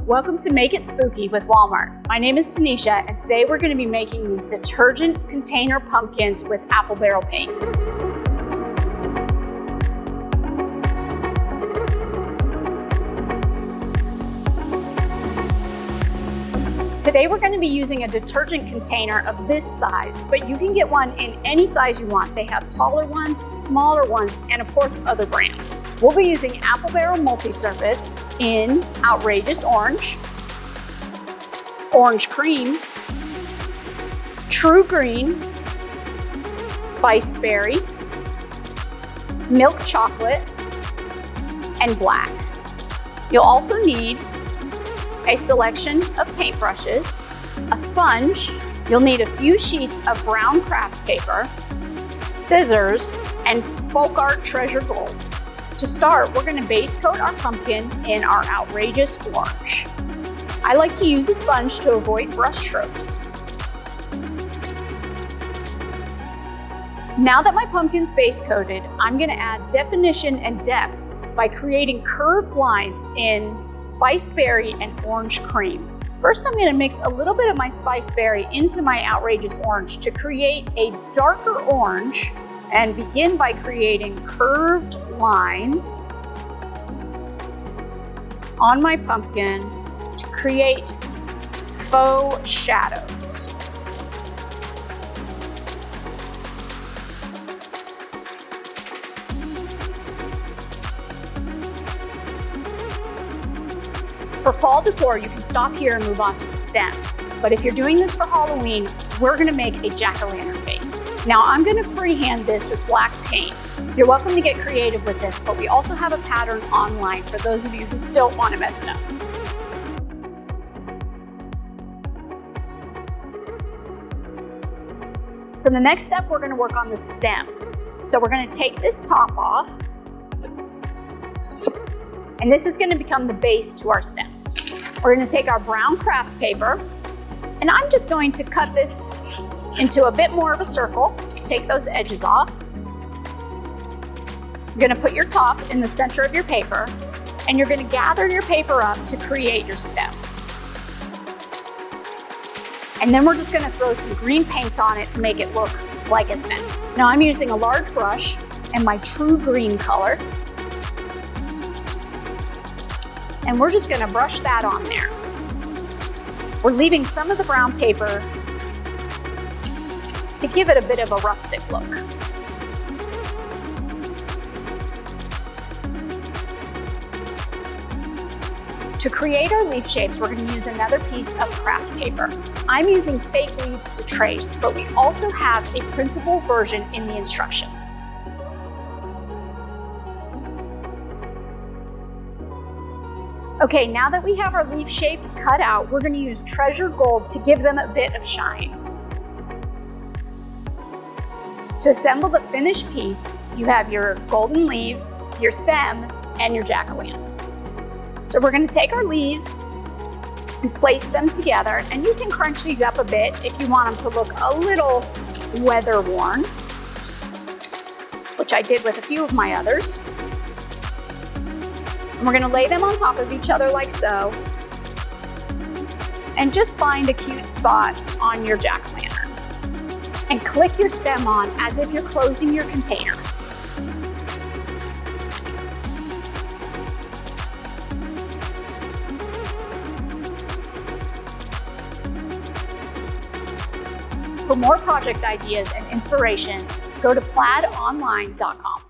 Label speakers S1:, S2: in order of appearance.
S1: Welcome to Make It Spooky with Walmart. My name is Teneisha, and today we're going to be making these detergent container pumpkins with apple barrel paint. Today we're going to be using a detergent container of this size, but you can get one in any size you want. They have taller ones, smaller ones, and of course other brands. We'll be using apple barrel multi-surface in outrageous orange, orange cream, true green, spiced berry, milk chocolate, and black. You'll also need a selection of paintbrushes, a sponge, you'll need a few sheets of brown craft paper, scissors, and folk art treasure gold. To start, we're going to base coat our pumpkin in our outrageous orange. I like to use a sponge to avoid brush strokes. Now that my pumpkin's base coated, I'm going to add definition and depth by creating curved lines in spiced berry and orange cream. First, I'm going to mix a little bit of my spiced berry into my outrageous orange to create a darker orange, and begin by creating curved lines on my pumpkin to create faux shadows. For fall decor, you can stop here and move on to the stem. But if you're doing this for Halloween, we're gonna make a jack-o'-lantern face. Now I'm gonna freehand this with black paint. You're welcome to get creative with this, but we also have a pattern online for those of you who don't wanna mess it up. For the next step, we're gonna work on the stem. So we're gonna take this top off, and this is gonna become the base to our stem. We're gonna take our brown craft paper, and I'm just going to cut this into a bit more of a circle, take those edges off. You're gonna put your top in the center of your paper, and you're gonna gather your paper up to create your stem. And then we're just gonna throw some green paint on it to make it look like a stem. Now I'm using a large brush and my true green color, and we're just gonna brush that on there. We're leaving some of the brown paper to give it a bit of a rustic look. To create our leaf shapes, we're gonna use another piece of craft paper. I'm using fake leaves to trace, but we also have a printable version in the instructions. Okay, now that we have our leaf shapes cut out, we're going to use treasure gold to give them a bit of shine. To assemble the finished piece, you have your golden leaves, your stem, and your jack-o'-lantern. So we're going to take our leaves and place them together, and you can crunch these up a bit if you want them to look a little weather-worn, which I did with a few of my others. And we're gonna lay them on top of each other like so, and just find a cute spot on your jack-o'-lantern and click your stem on as if you're closing your container. For more project ideas and inspiration, go to plaidonline.com.